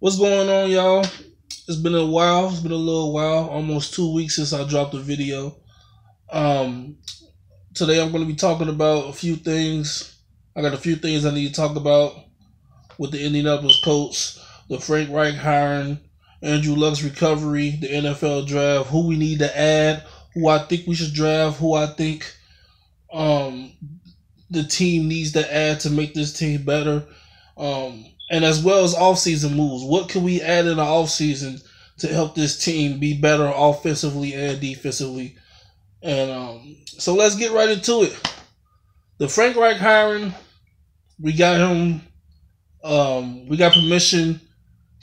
What's going on, y'all? It's been a while. It's been a little while, almost 2 weeks since I dropped a video. Um, Today I'm going to be talking about a few things. I got a few things I need to talk about with the Indianapolis Colts, the Frank Reich hiring, Andrew Luck's recovery, the NFL draft, who we need to add, who I think we should draft, who I think the team needs to add to make this team better. And as well as offseason moves. What can we add in the offseason to help this team be better offensively and defensively? And so let's get right into it. The Frank Reich hiring, we got him. We got permission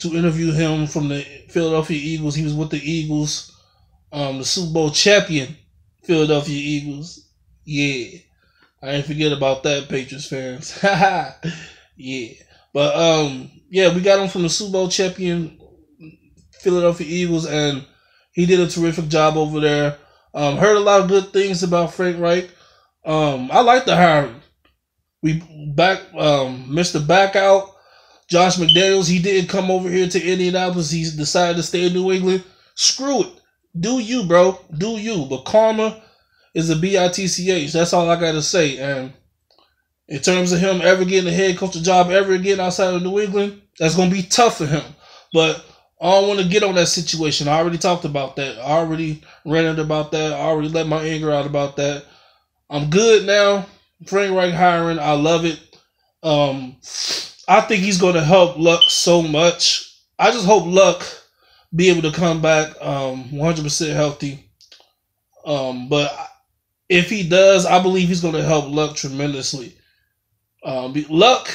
to interview him from the Philadelphia Eagles. He was with the Eagles, the Super Bowl champion Philadelphia Eagles. Yeah, I didn't forget about that, Patriots fans. Yeah. But yeah, we got him from the Super Bowl champion Philadelphia Eagles, and he did a terrific job over there. Heard a lot of good things about Frank Reich. I like the hiring. We Mr. Backout, Josh McDaniels. He didn't come over here to Indianapolis. He decided to stay in New England. Screw it. Do you, bro? Do you? But karma is a bitch. That's all I gotta say. And in terms of him ever getting a head coach job ever again outside of New England, that's going to be tough for him. But I don't want to get on that situation. I already talked about that. I already ranted about that. I already let my anger out about that. I'm good now. Frank Reich hiring, I love it. I think he's going to help Luck so much. I just hope Luck be able to come back 100% healthy. But if he does, I believe he's going to help Luck tremendously. Luck,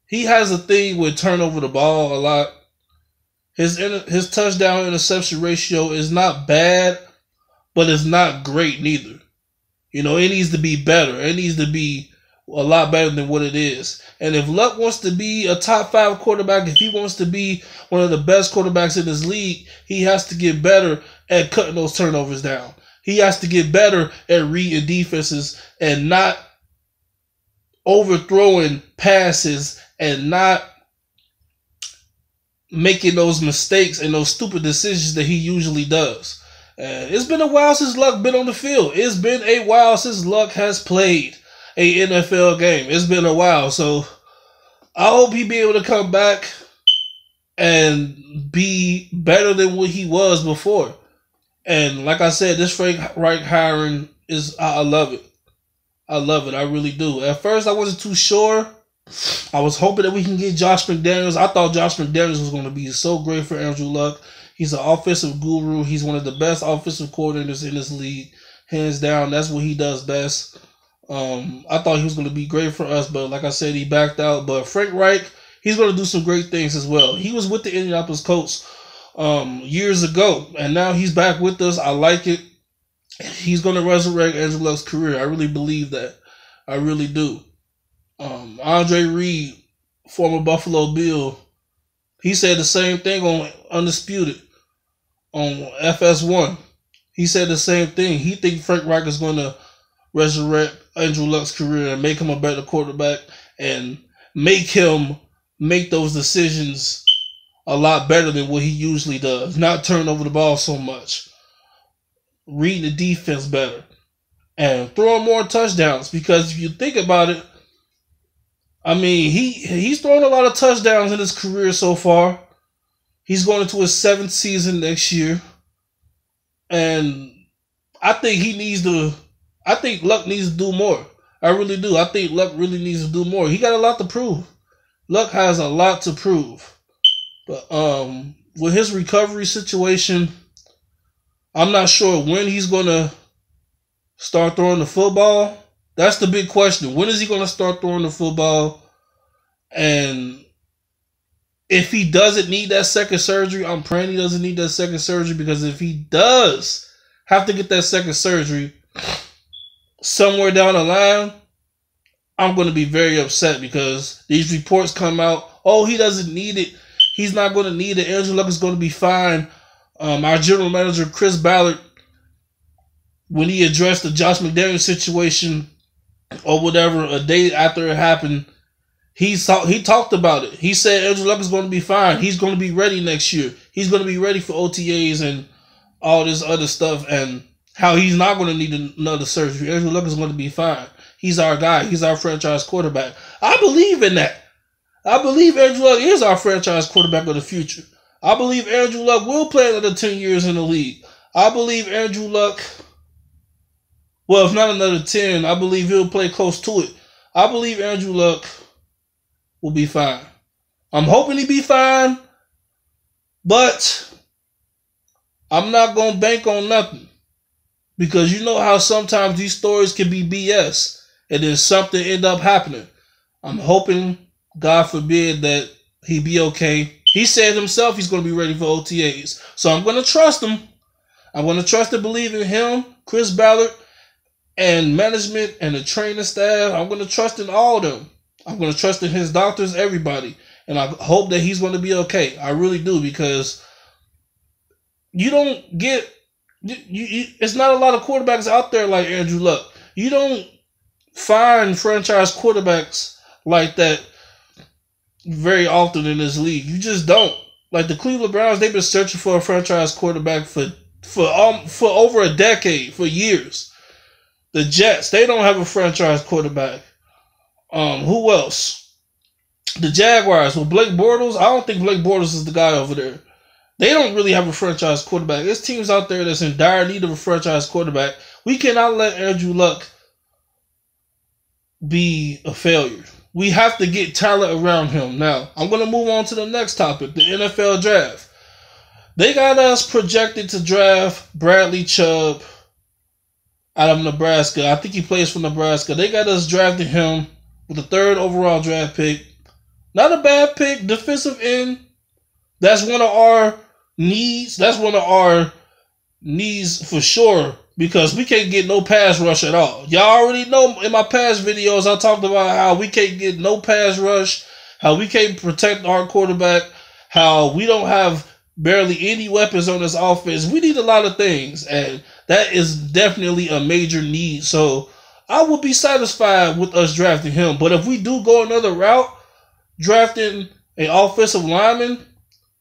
he has a thing with turnover the ball a lot. His touchdown interception ratio is not bad, but it's not great neither. You know, it needs to be better. It needs to be a lot better than what it is. And if Luck wants to be a top 5 quarterback, if he wants to be one of the best quarterbacks in this league, he has to get better at cutting those turnovers down. He has to get better at reading defenses and not overthrowing passes and not making those mistakes and those stupid decisions that he usually does. And it's been a while since Luck been on the field. It's been a while since Luck has played a NFL game. It's been a while. So I hope he be able to come back and be better than what he was before. And like I said, this Frank Reich hiring is, I love it. I love it. I really do. At first, I wasn't too sure. I was hoping that we can get Josh McDaniels. I thought Josh McDaniels was going to be so great for Andrew Luck. He's an offensive guru. He's one of the best offensive coordinators in this league. Hands down, that's what he does best. I thought he was going to be great for us, but like I said, he backed out. But Frank Reich, he's going to do some great things as well. He was with the Indianapolis Colts years ago, and now he's back with us. I like it. He's going to resurrect Andrew Luck's career. I really believe that. I really do. Andre Reed, former Buffalo Bill, he said the same thing on Undisputed, on FS1. He said the same thing. He thinks Frank Reich is going to resurrect Andrew Luck's career and make him a better quarterback and make him make those decisions a lot better than what he usually does. Not turn over the ball so much. Reading the defense better. And throwing more touchdowns. Because if you think about it, I mean, he's thrown a lot of touchdowns in his career so far. He's going into his 7th season next year. And I think Luck needs to do more. I really do. I think Luck really needs to do more. He got a lot to prove. Luck has a lot to prove. But with his recovery situation, I'm not sure when he's going to start throwing the football. That's the big question. When is he going to start throwing the football? And if he doesn't need that second surgery, I'm praying he doesn't need that second surgery, because if he does have to get that second surgery somewhere down the line, I'm going to be very upset, because these reports come out, oh, he doesn't need it. He's not going to need it. Andrew Luck is going to be fine. Our general manager, Chris Ballard, when he addressed the Josh McDaniels situation or whatever, a day after it happened, He talked about it. He said Andrew Luck is going to be fine. He's going to be ready next year. He's going to be ready for OTAs and all this other stuff, and how he's not going to need another surgery. Andrew Luck is going to be fine. He's our guy. He's our franchise quarterback. I believe in that. I believe Andrew Luck is our franchise quarterback of the future. I believe Andrew Luck will play another 10 years in the league. I believe Andrew Luck, well, if not another 10, I believe he'll play close to it. I believe Andrew Luck will be fine. I'm hoping he be fine, but I'm not going to bank on nothing. Because you know how sometimes these stories can be BS and then something end up happening. I'm hoping, God forbid, that he be okay. He said himself he's going to be ready for OTAs. So I'm going to trust him. I'm going to trust and believe in him, Chris Ballard, and management and the training staff. I'm going to trust in all of them. I'm going to trust in his doctors, everybody. And I hope that he's going to be okay. I really do, because you don't get... it's not a lot of quarterbacks out there like Andrew Luck. You don't find franchise quarterbacks like that very often in this league. You just don't. Like the Cleveland Browns, they've been searching for a franchise quarterback for over a decade, for years. The Jets, they don't have a franchise quarterback. Who else? The Jaguars, with Blake Bortles. I don't think Blake Bortles is the guy over there. They don't really have a franchise quarterback. There's teams out there that's in dire need of a franchise quarterback. We cannot let Andrew Luck be a failure. We have to get talent around him. Now, I'm going to move on to the next topic, the NFL draft. They got us projected to draft Bradley Chubb out of Nebraska. I think he plays for Nebraska. They got us drafting him with the 3rd overall draft pick. Not a bad pick. Defensive end. That's one of our needs. That's one of our needs for sure, because we can't get no pass rush at all. Y'all already know in my past videos I talked about how we can't get no pass rush, how we can't protect our quarterback, how we don't have barely any weapons on this offense. We need a lot of things, and that is definitely a major need. So I will be satisfied with us drafting him. But if we do go another route, drafting an offensive lineman,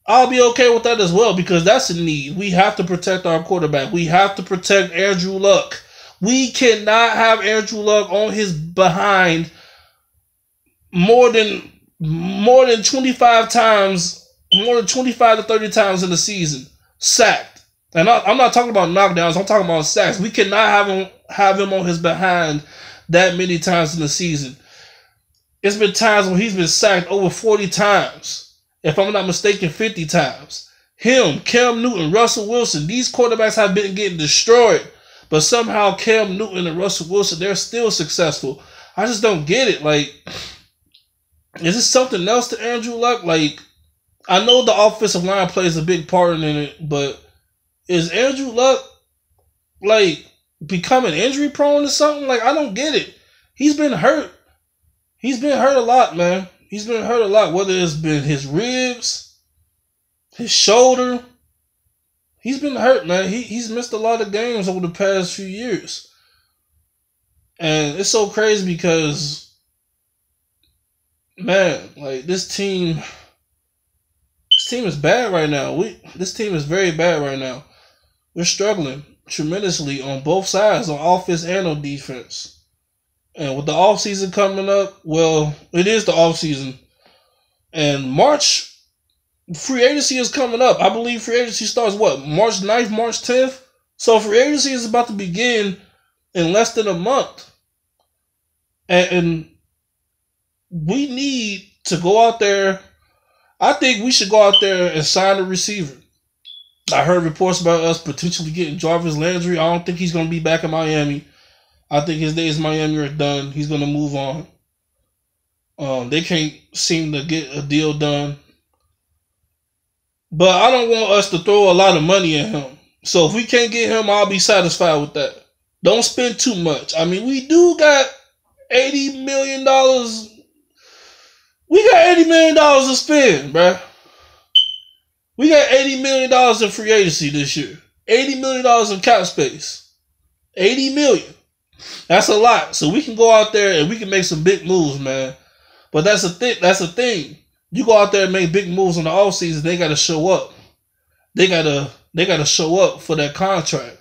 I'll be okay with that as well, because that's a need. We have to protect our quarterback. We have to protect Andrew Luck. We cannot have Andrew Luck on his behind more than 25 times, more than 25 to 30 times in the season, sacked. And I'm not talking about knockdowns. I'm talking about sacks. We cannot have him on his behind that many times in the season. It's been times when he's been sacked over 40 times. If I'm not mistaken, 50 times. Him, Cam Newton, Russell Wilson, these quarterbacks have been getting destroyed. But somehow Cam Newton and Russell Wilson, they're still successful. I just don't get it. Like, is this something else to Andrew Luck? Like, I know the offensive line plays a big part in it, but is Andrew Luck, like, becoming injury prone or something? Like, I don't get it. He's been hurt. He's been hurt a lot, man. He's been hurt a lot, whether it's been his ribs, his shoulder. He's been hurt, man. He's missed a lot of games over the past few years. And it's so crazy because, man, like this team is bad right now. This team is very bad right now. We're struggling tremendously on both sides, on offense and on defense. And with the offseason coming up, well, it is the offseason. And March, free agency is coming up. I believe free agency starts, March 9th, March 10th? So free agency is about to begin in less than a month. And we need to go out there. I think we should go out there and sign a receiver. I heard reports about us potentially getting Jarvis Landry. I don't think he's going to be back in Miami. I think his days in Miami are done. He's going to move on. They can't seem to get a deal done. But I don't want us to throw a lot of money at him. So if we can't get him, I'll be satisfied with that. Don't spend too much. I mean, we do got $80 million. We got $80 million to spend, bruh. We got $80 million in free agency this year. $80 million in cap space. $80 million. That's a lot. So we can go out there and we can make some big moves, man. But that's the thing. That's the thing. You go out there and make big moves in the offseason, they gotta show up. They gotta show up for that contract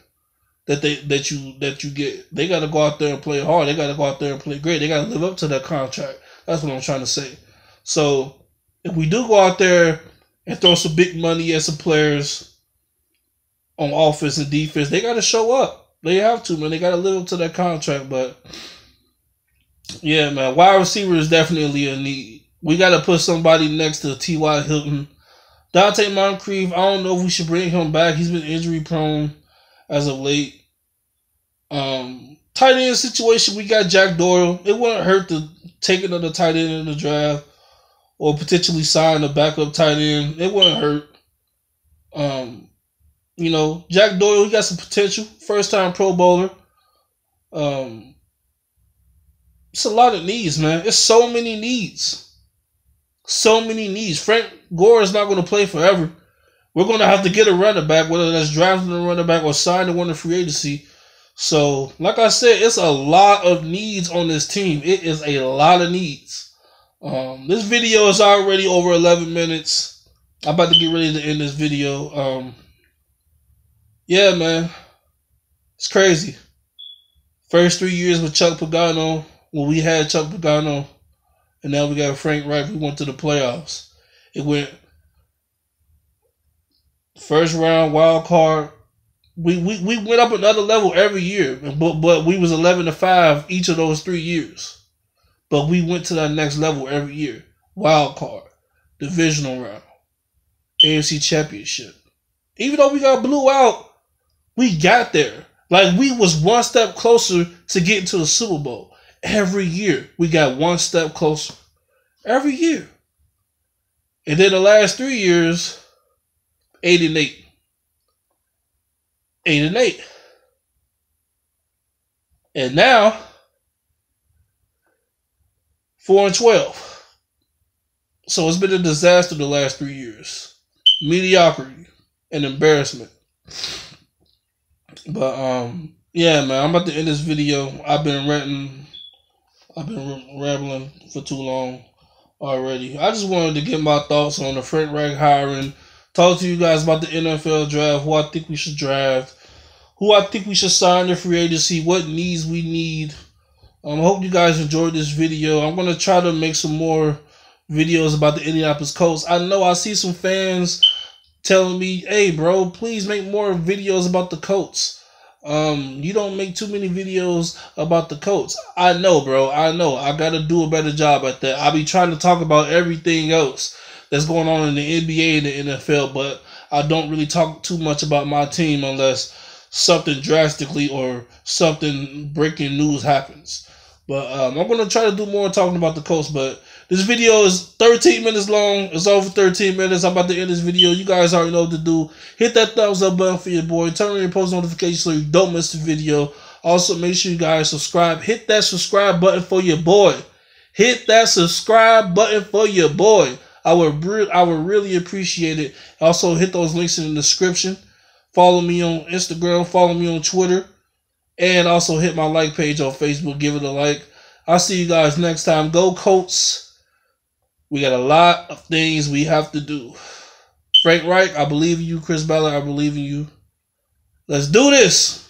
that you get. They gotta go out there and play hard. They gotta go out there and play great. They gotta live up to that contract. That's what I'm trying to say. So if we do go out there and throw some big money at some players on offense and defense, they gotta show up. They have to, man. They gotta live up to that contract. But yeah, man, wide receiver is definitely a need. We gotta put somebody next to T.Y. Hilton. Dante Moncrief, I don't know if we should bring him back. He's been injury prone as of late. Tight end situation, we got Jack Doyle. It wouldn't hurt to take another tight end in the draft or potentially sign a backup tight end. It wouldn't hurt. You know, Jack Doyle, he got some potential. First time Pro Bowler. It's a lot of needs, man. It's so many needs. So many needs. Frank Gore is not going to play forever. We're going to have to get a running back, whether that's drafting a running back or signing one in free agency. So, like I said, it's a lot of needs on this team. It is a lot of needs. This video is already over 11 minutes. I'm about to get ready to end this video. Yeah, man. It's crazy. First 3 years with Chuck Pagano, when we had Chuck Pagano, and now we got Frank Reich. We went to the playoffs. It went first round, wild card. We went up another level every year, but we was 11-5 each of those 3 years. But we went to that next level every year. Wild card, divisional round, AFC Championship. Even though we got blew out, we got there. Like, we was one step closer to getting to the Super Bowl. Every year, we got one step closer. Every year. And then the last 3 years, 8-8. 8-8. And now, 4-12. So it's been a disaster the last 3 years. Mediocrity and embarrassment. But yeah, man, I'm about to end this video. I've been rambling for too long already. I just wanted to get my thoughts on the Frank Reich hiring. Talk to you guys about the NFL draft, who I think we should draft, who I think we should sign in free agency, what needs we need. I hope you guys enjoyed this video. I'm going to try to make some more videos about the Indianapolis Colts. I know I see some fans telling me, hey, bro, please make more videos about the Colts. You don't make too many videos about the Colts. I know, bro. I know. I got to do a better job at that. I be trying to talk about everything else that's going on in the NBA and the NFL, but I don't really talk too much about my team unless something drastically or something breaking news happens. But I'm going to try to do more talking about the Colts, but this video is 13 minutes long. It's over 13 minutes. I'm about to end this video. You guys already know what to do. Hit that thumbs up button for your boy. Turn on your post notifications so you don't miss the video. Also, make sure you guys subscribe. Hit that subscribe button for your boy. Hit that subscribe button for your boy. I would really appreciate it. Also, hit those links in the description. Follow me on Instagram. Follow me on Twitter. And also hit my like page on Facebook. Give it a like. I'll see you guys next time. Go Colts. We got a lot of things we have to do. Frank Reich, I believe in you. Chris Ballard, I believe in you. Let's do this.